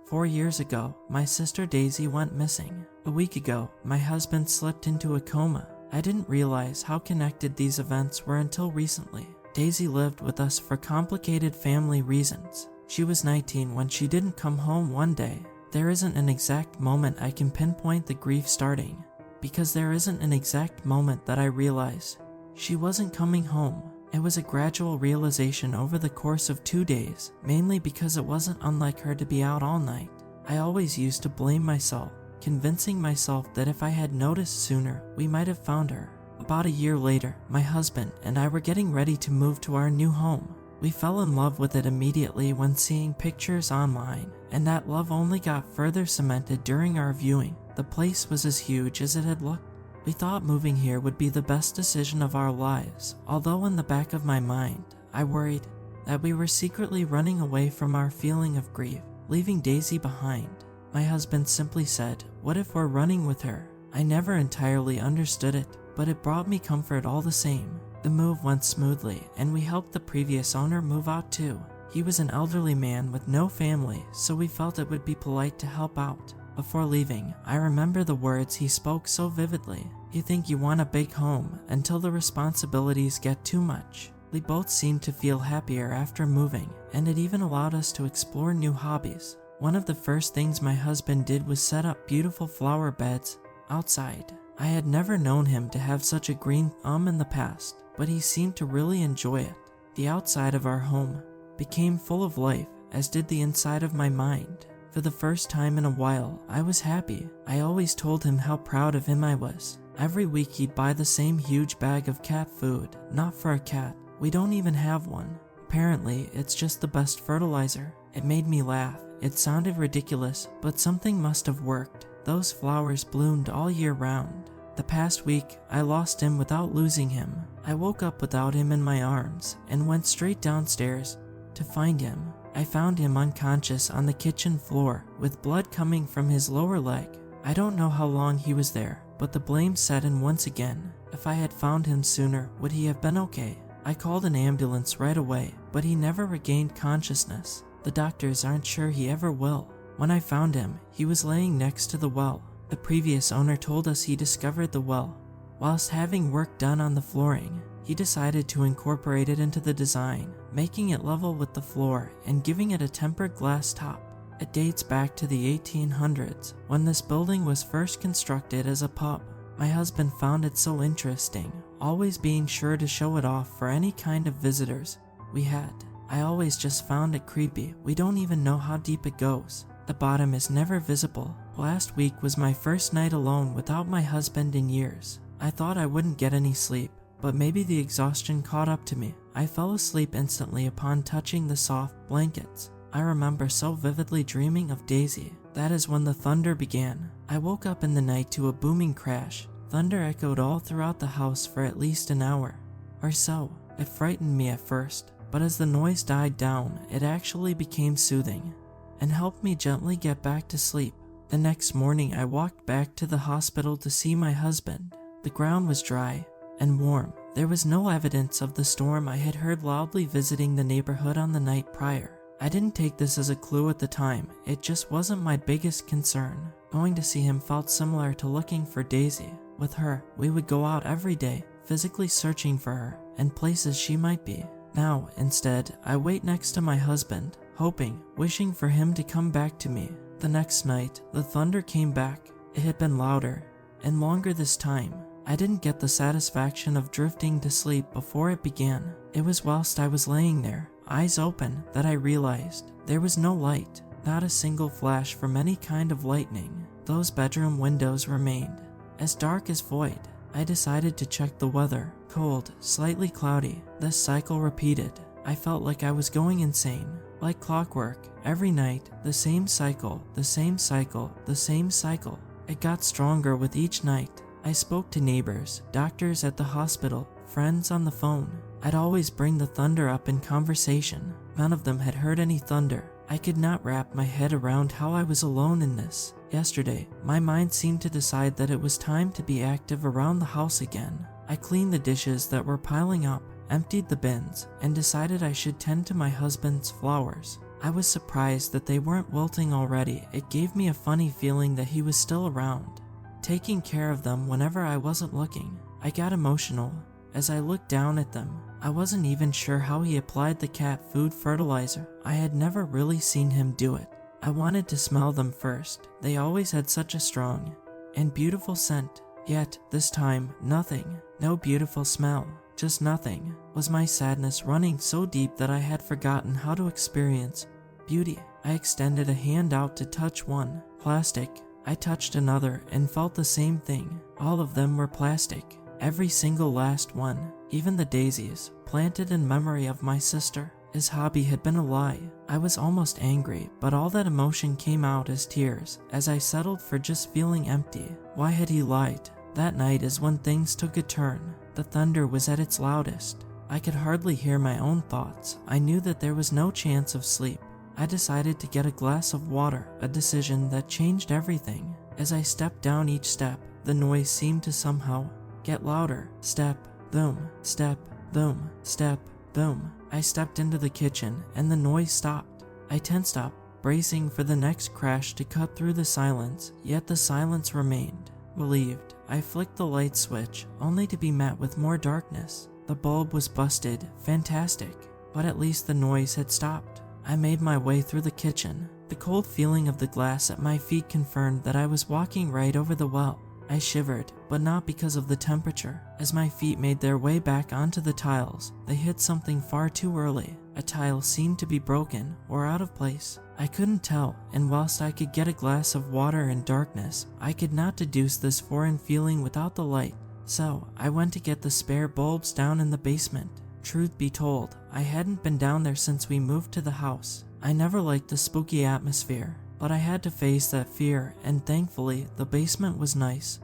4 years ago, my sister Daisy went missing. A week ago, my husband slipped into a coma. I didn't realize how connected these events were until recently. Daisy lived with us for complicated family reasons. She was 19 when she didn't come home one day. There isn't an exact moment I can pinpoint the grief starting, because there isn't an exact moment that I realized she wasn't coming home. It was a gradual realization over the course of 2 days, mainly because it wasn't unlike her to be out all night. I always used to blame myself, convincing myself that if I had noticed sooner, we might have found her. About a year later, my husband and I were getting ready to move to our new home. We fell in love with it immediately when seeing pictures online, and that love only got further cemented during our viewing. The place was as huge as it had looked. We thought moving here would be the best decision of our lives, although in the back of my mind, I worried that we were secretly running away from our feeling of grief, leaving Daisy behind. My husband simply said, "What if we're running with her?" I never entirely understood it, but it brought me comfort all the same. The move went smoothly, and we helped the previous owner move out too. He was an elderly man with no family, so we felt it would be polite to help out. Before leaving, I remember the words he spoke so vividly. "You think you want a big home until the responsibilities get too much." We both seemed to feel happier after moving, and it even allowed us to explore new hobbies. One of the first things my husband did was set up beautiful flower beds outside. I had never known him to have such a green thumb in the past, but he seemed to really enjoy it. The outside of our home became full of life, as did the inside of my mind. For the first time in a while, I was happy. I always told him how proud of him I was. Every week he'd buy the same huge bag of cat food, not for a cat. We don't even have one. Apparently, it's just the best fertilizer. It made me laugh. It sounded ridiculous, but something must have worked. Those flowers bloomed all year round. The past week, I lost him without losing him. I woke up without him in my arms and went straight downstairs to find him. I found him unconscious on the kitchen floor with blood coming from his lower leg. I don't know how long he was there, but the blame set in once again. If I had found him sooner, would he have been okay? I called an ambulance right away, but he never regained consciousness. The doctors aren't sure he ever will. When I found him, he was laying next to the well. The previous owner told us he discovered the well whilst having work done on the flooring. He decided to incorporate it into the design, making it level with the floor and giving it a tempered glass top. It dates back to the 1800s, when this building was first constructed as a pub. My husband found it so interesting, always being sure to show it off for any kind of visitors we had. I always just found it creepy. We don't even know how deep it goes. The bottom is never visible. Last week was my first night alone without my husband in years. I thought I wouldn't get any sleep, but maybe the exhaustion caught up to me. I fell asleep instantly upon touching the soft blankets. I remember so vividly dreaming of Daisy. That is when the thunder began. I woke up in the night to a booming crash. Thunder echoed all throughout the house for at least an hour or so. It frightened me at first, but as the noise died down, it actually became soothing and helped me gently get back to sleep. The next morning, I walked back to the hospital to see my husband. The ground was dry and warm. There was no evidence of the storm I had heard loudly visiting the neighborhood on the night prior. I didn't take this as a clue at the time. It just wasn't my biggest concern. Going to see him felt similar to looking for Daisy. With her, we would go out every day, physically searching for her and places she might be. Now, instead, I wait next to my husband, hoping, wishing for him to come back to me. The next night, the thunder came back. It had been louder and longer this time. I didn't get the satisfaction of drifting to sleep before it began. It was whilst I was laying there, eyes open, that I realized there was no light, not a single flash from any kind of lightning. Those bedroom windows remained as dark as void. I decided to check the weather. Cold, slightly cloudy. This cycle repeated. I felt like I was going insane. Like clockwork, every night, the same cycle, the same cycle, the same cycle. It got stronger with each night. I spoke to neighbors, doctors at the hospital, friends on the phone. I'd always bring the thunder up in conversation. None of them had heard any thunder. I could not wrap my head around how I was alone in this. Yesterday, my mind seemed to decide that it was time to be active around the house again. I cleaned the dishes that were piling up, emptied the bins, and decided I should tend to my husband's flowers. I was surprised that they weren't wilting already. It gave me a funny feeling that he was still around, taking care of them whenever I wasn't looking. I got emotional as I looked down at them. I wasn't even sure how he applied the cat food fertilizer. I had never really seen him do it. I wanted to smell them first. They always had such a strong and beautiful scent. Yet, this time, nothing. No beautiful smell. Just nothing. Was my sadness running so deep that I had forgotten how to experience beauty? I extended a hand out to touch one. Plastic. I touched another and felt the same thing. All of them were plastic. Every single last one. Even the daisies, planted in memory of my sister. His hobby had been a lie. I was almost angry, but all that emotion came out as tears as I settled for just feeling empty. Why had he lied? That night is when things took a turn. The thunder was at its loudest. I could hardly hear my own thoughts. I knew that there was no chance of sleep. I decided to get a glass of water, a decision that changed everything. As I stepped down each step, the noise seemed to somehow get louder. Step, boom, step, boom, step, boom. I stepped into the kitchen and the noise stopped. I tensed up, bracing for the next crash to cut through the silence, yet the silence remained. Relieved, I flicked the light switch, only to be met with more darkness. The bulb was busted, fantastic, but at least the noise had stopped. I made my way through the kitchen. The cold feeling of the glass at my feet confirmed that I was walking right over the well. I shivered, but not because of the temperature. As my feet made their way back onto the tiles, they hit something far too early. A tile seemed to be broken or out of place. I couldn't tell, and whilst I could get a glass of water in darkness, I could not deduce this foreign feeling without the light. So, I went to get the spare bulbs down in the basement. Truth be told, I hadn't been down there since we moved to the house. I never liked the spooky atmosphere, but I had to face that fear, and thankfully, the basement was nice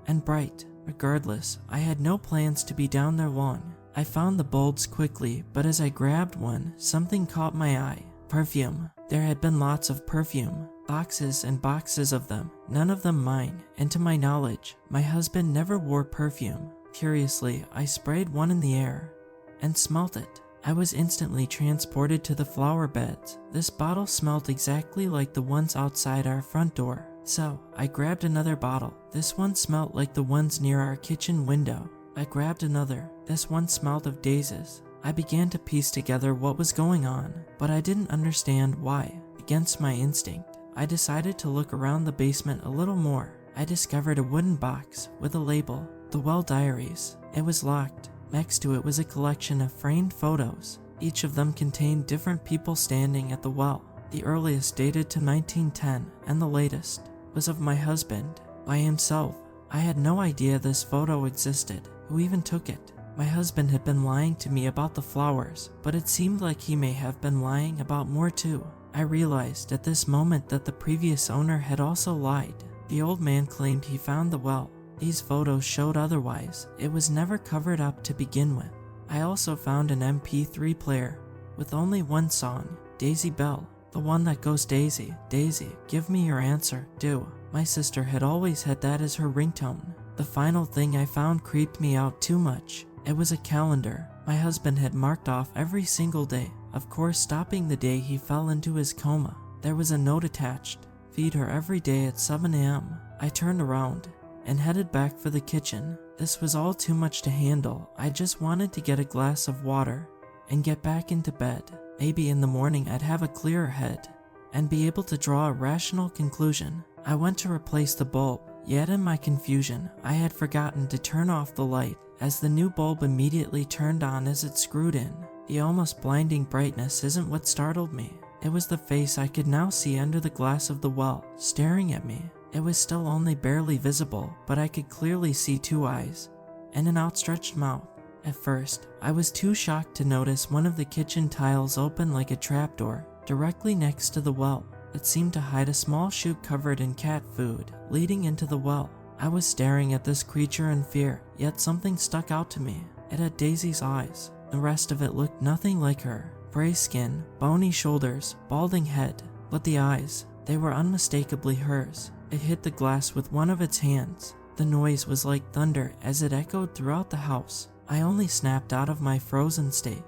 and bright. Regardless, I had no plans to be down there long. I found the bulbs quickly, but as I grabbed one, something caught my eye. Perfume. There had been lots of perfume. Boxes and boxes of them, none of them mine, and to my knowledge, my husband never wore perfume. Curiously, I sprayed one in the air and smelt it. I was instantly transported to the flower beds. This bottle smelled exactly like the ones outside our front door. So, I grabbed another bottle. This one smelled like the ones near our kitchen window. I grabbed another. This one smelled of daisies. I began to piece together what was going on, but I didn't understand why. Against my instinct, I decided to look around the basement a little more. I discovered a wooden box with a label, The Well Diaries. It was locked. Next to it was a collection of framed photos. Each of them contained different people standing at the well. The earliest dated to 1910, and the latest was of my husband, by himself. I had no idea this photo existed. Who even took it? My husband had been lying to me about the flowers, but it seemed like he may have been lying about more too. I realized at this moment that the previous owner had also lied. The old man claimed he found the well. These photos showed otherwise. It was never covered up to begin with. I also found an MP3 player with only one song, Daisy Bell. The one that goes, Daisy, Daisy, give me your answer, do. My sister had always had that as her ringtone. The final thing I found creeped me out too much. It was a calendar. My husband had marked off every single day, of course stopping the day he fell into his coma. There was a note attached, feed her every day at 7 a.m. I turned around and headed back for the kitchen. This was all too much to handle. I just wanted to get a glass of water and get back into bed. Maybe in the morning I'd have a clearer head and be able to draw a rational conclusion. I went to replace the bulb, yet in my confusion, I had forgotten to turn off the light, as the new bulb immediately turned on as it screwed in. The almost blinding brightness isn't what startled me. It was the face I could now see under the glass of the well, staring at me. It was still only barely visible, but I could clearly see 2 eyes and an outstretched mouth. At first, I was too shocked to notice one of the kitchen tiles open like a trapdoor directly next to the well. It seemed to hide a small chute covered in cat food leading into the well. I was staring at this creature in fear, yet something stuck out to me. It had Daisy's eyes. The rest of it looked nothing like her. Gray skin, bony shoulders, balding head, but the eyes, they were unmistakably hers. It hit the glass with one of its hands. The noise was like thunder as it echoed throughout the house. I only snapped out of my frozen state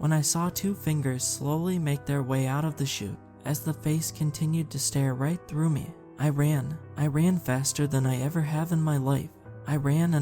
when I saw 2 fingers slowly make their way out of the chute as the face continued to stare right through me. I ran faster than I ever have in my life. I ran,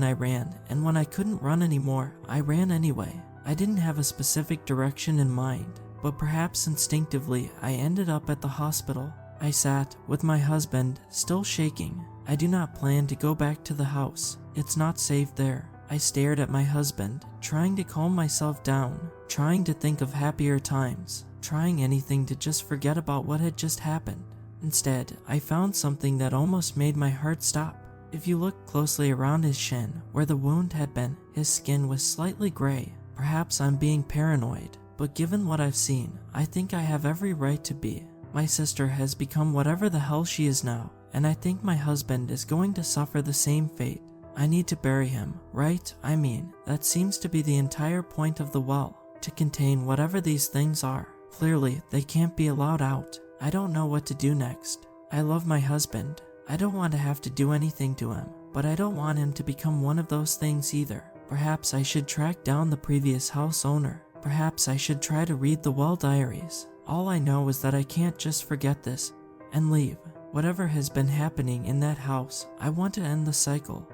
and when I couldn't run anymore, I ran anyway. I didn't have a specific direction in mind, but perhaps instinctively I ended up at the hospital. I sat with my husband, still shaking. I do not plan to go back to the house. It's not safe there. I stared at my husband, trying to calm myself down, trying to think of happier times, trying anything to just forget about what had just happened. Instead, I found something that almost made my heart stop. If you look closely around his shin, where the wound had been, his skin was slightly gray. Perhaps I'm being paranoid, but given what I've seen, I think I have every right to be. My sister has become whatever the hell she is now, and I think my husband is going to suffer the same fate. I need to bury him, right? I mean, that seems to be the entire point of the well, to contain whatever these things are. Clearly, they can't be allowed out. I don't know what to do next. I love my husband. I don't want to have to do anything to him, but I don't want him to become one of those things either. Perhaps I should track down the previous house owner. Perhaps I should try to read the well diaries. All I know is that I can't just forget this and leave. Whatever has been happening in that house, I want to end the cycle.